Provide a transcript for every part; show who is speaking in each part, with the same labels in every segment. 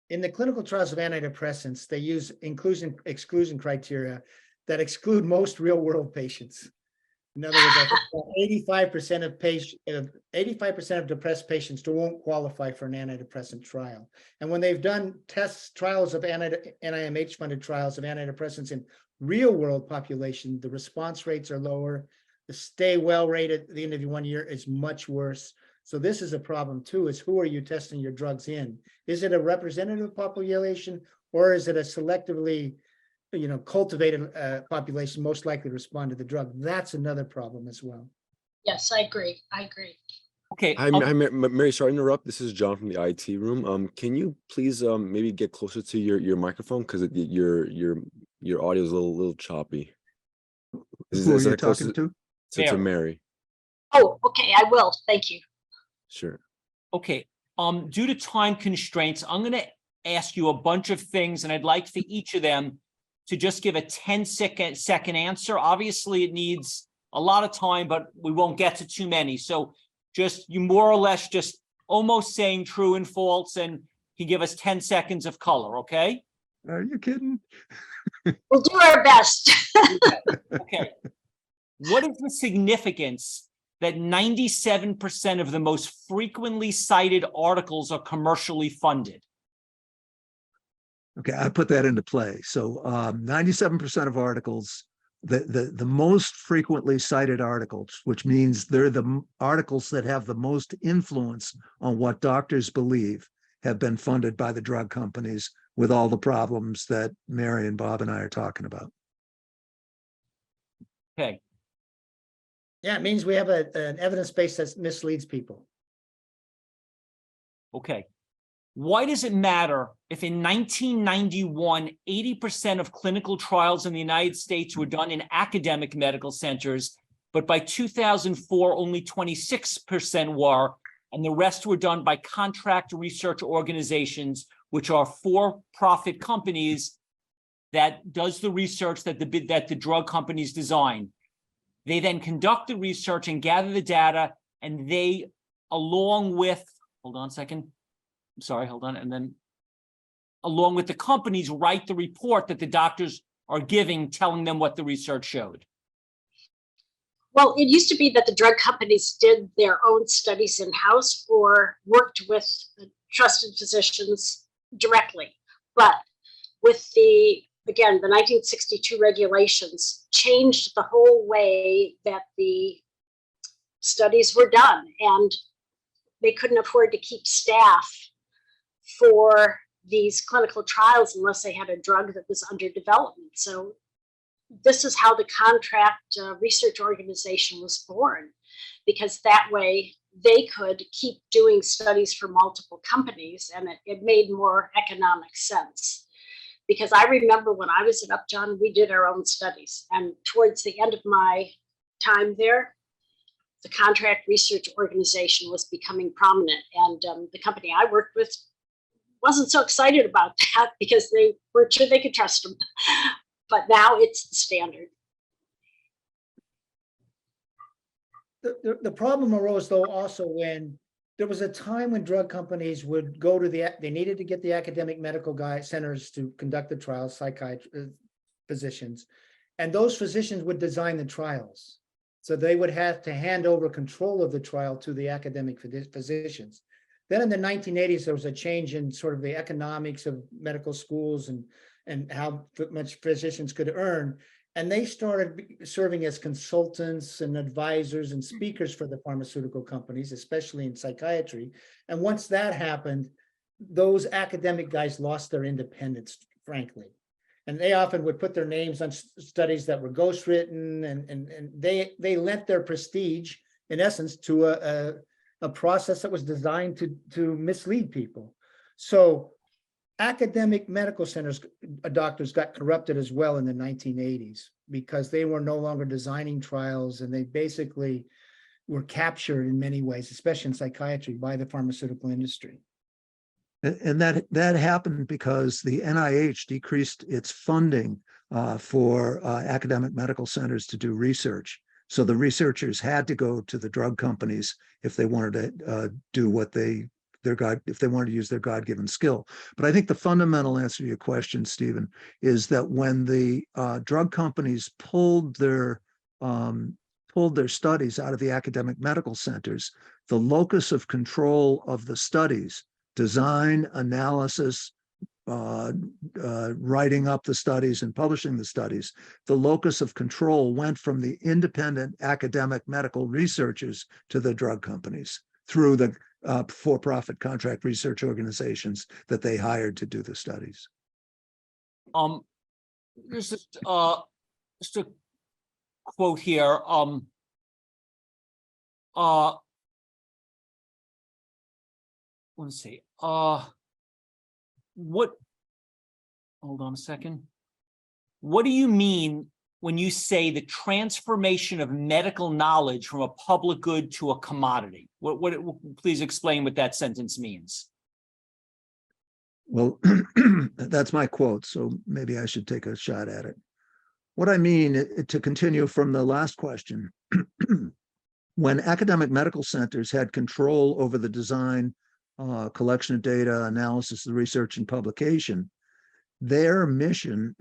Speaker 1: in the clinical trials of antidepressants, they use inclusion-exclusion criteria that exclude most real-world patients. In other words, I think 85% of depressed patients won't qualify for an antidepressant trial. And when they've done trials of NIMH-funded trials of antidepressants in real-world population, the response rates are lower. The stay well rate at the end of 1 year is much worse. So this is a problem too, is who are you testing your drugs in? Is it a representative population, or is it a selectively cultivated population most likely to respond to the drug? That's another problem as well.
Speaker 2: Yes, I agree.
Speaker 3: Okay. Hi, Mary, sorry to interrupt. This is John from the IT room. Can you please maybe get closer to your microphone, because your audio is a little choppy.
Speaker 4: Who are you talking to?
Speaker 3: To Mary.
Speaker 2: Oh, okay, I will. Thank you.
Speaker 3: Sure.
Speaker 5: Okay. Due to time constraints, I'm going to ask you a bunch of things, and I'd like for each of them to just give a 10-second answer. Obviously, it needs a lot of time, but we won't get to too many. So just you more or less just almost saying true and false, and you give us 10 seconds of color, okay?
Speaker 4: Are you kidding?
Speaker 2: We'll do our best.
Speaker 5: Okay. What is the significance that 97% of the most frequently cited articles are commercially funded?
Speaker 4: Okay, I put that into play. So 97% of articles, the most frequently cited articles, which means they're the articles that have the most influence on what doctors believe, have been funded by the drug companies with all the problems that Mary and Bob and I are talking about.
Speaker 5: Okay.
Speaker 1: Yeah, it means we have an evidence base that misleads people.
Speaker 5: Okay. Why does it matter if in 1991, 80% of clinical trials in the United States were done in academic medical centers, but by 2004, only 26% were, and the rest were done by contract research organizations, which are for-profit companies that does the research that the drug companies design. They then conduct the research and gather the data, and they, along with, hold on a second. Sorry, hold on. And then along with the companies, write the report that the doctors are giving, telling them what the research showed.
Speaker 2: Well, it used to be that the drug companies did their own studies in-house or worked with trusted physicians directly. But with the 1962 regulations changed the whole way that the studies were done, and they couldn't afford to keep staff for these clinical trials unless they had a drug that was under development. So this is how the contract research organization was born, because that way they could keep doing studies for multiple companies, and it made more economic sense. Because I remember when I was at Upjohn, we did our own studies, and towards the end of my time there, the contract research organization was becoming prominent, and the company I worked with wasn't so excited about that because they weren't sure they could trust them. But now it's the standard.
Speaker 1: The problem arose, though, also when there was a time when drug companies would go to they needed to get the academic medical centers to conduct the trials, physicians, and those physicians would design the trials. So they would have to hand over control of the trial to the academic physicians. Then in the 1980s, there was a change in sort of the economics of medical schools and how much physicians could earn. And they started serving as consultants and advisors and speakers for the pharmaceutical companies, especially in psychiatry. And once that happened, those academic guys lost their independence, frankly. And they often would put their names on studies that were ghostwritten, and they lent their prestige, in essence, to a process that was designed to mislead people. So academic medical centers, doctors got corrupted as well in the 1980s because they were no longer designing trials, and they basically were captured in many ways, especially in psychiatry, by the pharmaceutical industry.
Speaker 4: And that happened because the NIH decreased its funding for academic medical centers to do research. So the researchers had to go to the drug companies if they wanted to do what they if they wanted to use their God-given skill. But I think the fundamental answer to your question, Stephen, is that when the drug companies pulled their studies out of the academic medical centers, the locus of control of the studies, design, analysis, writing up the studies and publishing the studies, the locus of control went from the independent academic medical researchers to the drug companies through the for-profit contract research organizations that they hired to do the studies.
Speaker 5: There's just a quote here. Let's see. Hold on a second. What do you mean when you say the transformation of medical knowledge from a public good to a commodity? Please explain what that sentence means.
Speaker 4: Well, that's my quote, so maybe I should take a shot at it. What I mean, to continue from the last question, when academic medical centers had control over the design, collection of data, analysis, the research, and publication, their mission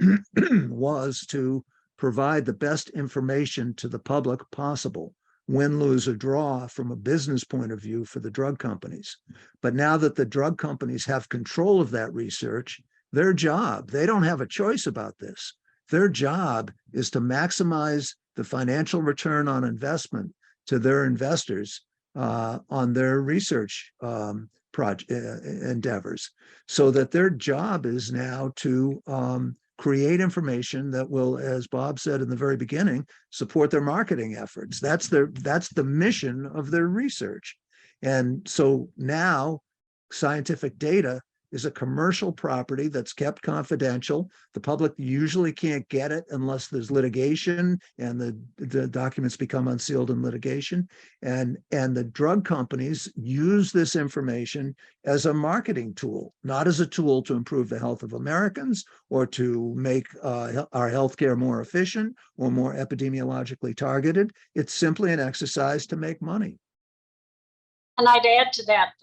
Speaker 4: was to provide the best information to the public possible, win, lose, or draw from a business point of view for the drug companies. But now that the drug companies have control of that research, their job, they don't have a choice about this. Their job is to maximize the financial return on investment to their investors on their research endeavors, so that their job is now to create information that will, as Bob said in the very beginning, support their marketing efforts. That's the mission of their research. And so now scientific data is a commercial property that's kept confidential. The public usually can't get it unless there's litigation and the documents become unsealed in litigation. And the drug companies use this information as a marketing tool, not as a tool to improve the health of Americans or to make our healthcare more efficient or more epidemiologically targeted. It's simply an exercise to make money.
Speaker 2: And I'd add to that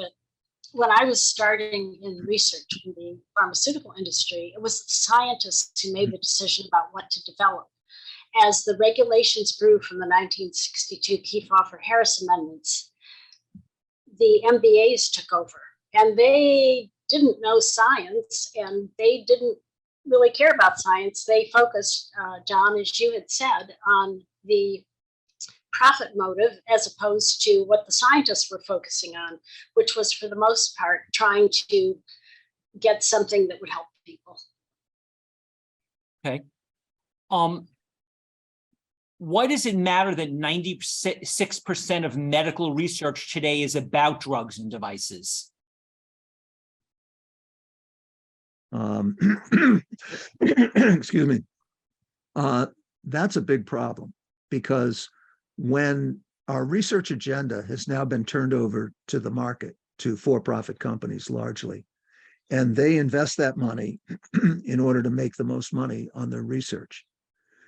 Speaker 2: when I was starting in research in the pharmaceutical industry, it was the scientists who made the decision about what to develop. As the regulations grew from the 1962 Kefauver-Harris amendments, the MBAs took over, and they didn't know science, and they didn't really care about science. They focused, John, as you had said, on the profit motive as opposed to what the scientists were focusing on, which was for the most part trying to get something that would help people.
Speaker 5: Okay. Why does it matter that 96% of medical research today is about drugs and devices?
Speaker 4: Excuse me. That's a big problem, because when our research agenda has now been turned over to the market, to for-profit companies largely, and they invest that money in order to make the most money on their research.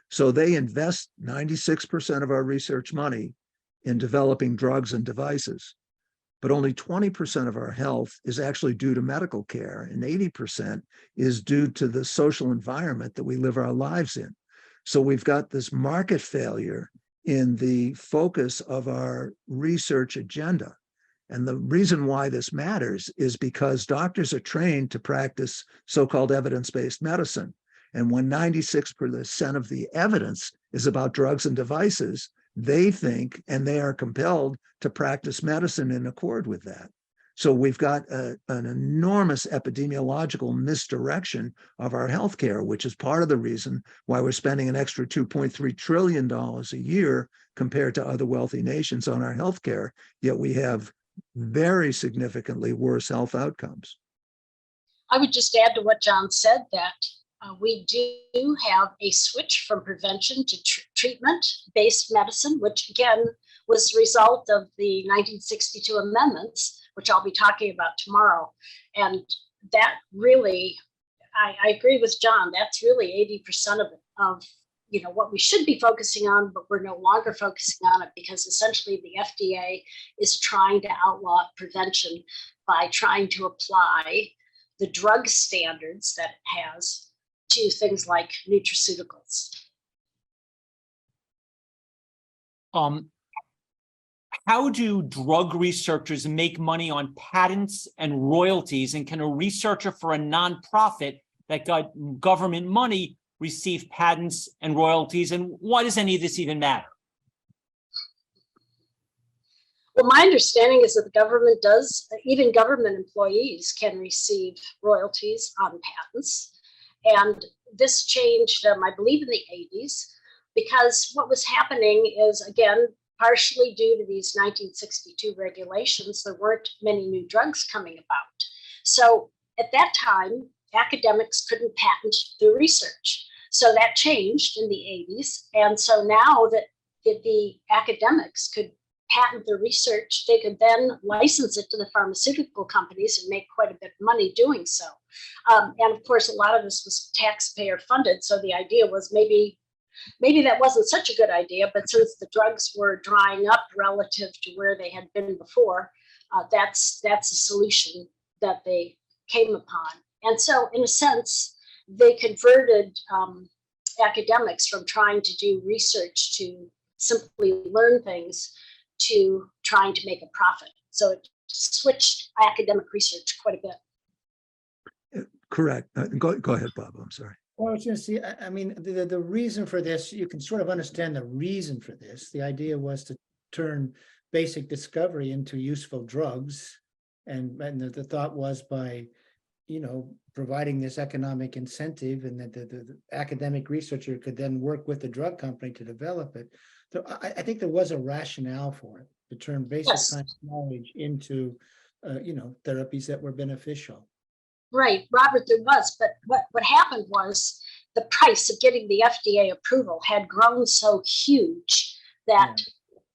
Speaker 4: So they invest 96% of our research money in developing drugs and devices, but only 20% of our health is actually due to medical care, and 80% is due to the social environment that we live our lives in. So we've got this market failure in the focus of our research agenda. And the reason why this matters is because doctors are trained to practice so-called evidence-based medicine. And when 96% of the evidence is about drugs and devices, they think and they are compelled to practice medicine in accord with that. So we've got an enormous epidemiological misdirection of our healthcare, which is part of the reason why we're spending an extra $2.3 trillion a year compared to other wealthy nations on our healthcare, yet we have very significantly worse health outcomes.
Speaker 2: I would just add to what John said that we do have a switch from prevention to treatment-based medicine, which again was the result of the 1962 amendments, which I'll be talking about tomorrow. And that really, I agree with John, that's really 80% of what we should be focusing on, but we're no longer focusing on it because essentially the FDA is trying to outlaw prevention by trying to apply the drug standards that it has to things like nutraceuticals.
Speaker 5: How do drug researchers make money on patents and royalties? And can a researcher for a nonprofit that got government money receive patents and royalties? And why does any of this even matter?
Speaker 2: Well, my understanding is that the government does, even government employees can receive royalties on patents. And this changed, I believe, in the 80s, because what was happening is, again, partially due to these 1962 regulations, there weren't many new drugs coming about. So at that time, academics couldn't patent their research. So that changed in the 80s. And so now that the academics could patent their research, they could then license it to the pharmaceutical companies and make quite a bit of money doing so. And of course, a lot of this was taxpayer funded. So the idea was maybe that wasn't such a good idea, but since the drugs were drying up relative to where they had been before, that's a solution that they came upon. And so in a sense, they converted academics from trying to do research to simply learn things to trying to make a profit. So it switched academic research quite a bit.
Speaker 4: Correct. Go ahead, Bob. I'm sorry.
Speaker 1: Well, I was going to see, I mean, the reason for this, you can sort of understand the reason for this. The idea was to turn basic discovery into useful drugs. And the thought was by, providing this economic incentive, and that the academic researcher could then work with the drug company to develop it. So I think there was a rationale for it, to turn basic science knowledge into, therapies that were beneficial.
Speaker 2: Right, Robert, there was, but what happened was the price of getting the FDA approval had grown so huge that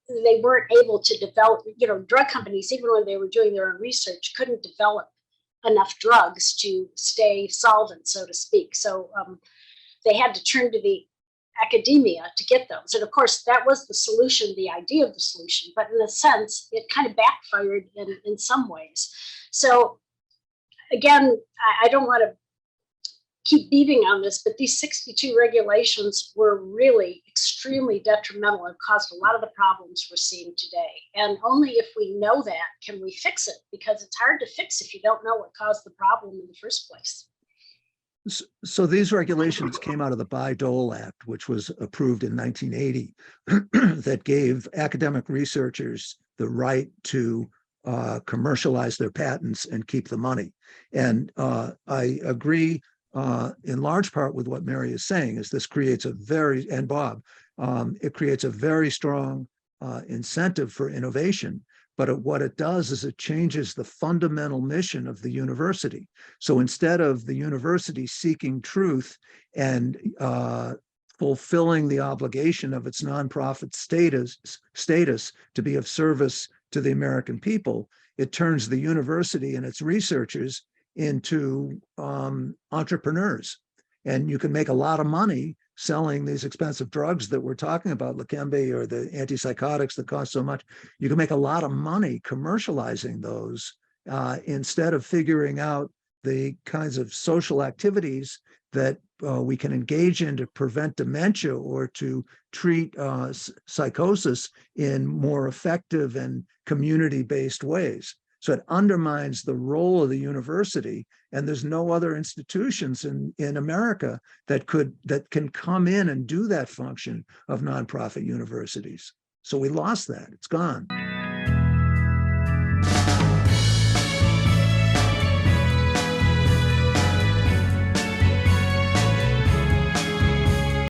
Speaker 2: they weren't able to develop, drug companies, even when they were doing their own research, couldn't develop enough drugs to stay solvent, so to speak. So they had to turn to the academia to get those. And of course, that was the solution, the idea of the solution, but in a sense, it kind of backfired in some ways. So again, I don't want to keep beating on this, but these 62 regulations were really extremely detrimental and caused a lot of the problems we're seeing today. And only if we know that can we fix it, because it's hard to fix if you don't know what caused the problem in the first place.
Speaker 4: So these regulations came out of the Bayh-Dole Act, which was approved in 1980, that gave academic researchers the right to commercialize their patents and keep the money. And I agree in large part with what Mary is saying, is this creates and Bob, it creates a very strong incentive for innovation. But what it does is it changes the fundamental mission of the university. So instead of the university seeking truth and fulfilling the obligation of its nonprofit status to be of service to the American people, it turns the university and its researchers into entrepreneurs. And you can make a lot of money selling these expensive drugs that we're talking about, Leqembi or the antipsychotics that cost so much. You can make a lot of money commercializing those instead of figuring out the kinds of social activities that we can engage in to prevent dementia or to treat psychosis in more effective and community-based ways. So it undermines the role of the university, and there's no other institutions in America that can come in and do that function of nonprofit universities. So we lost that. It's gone.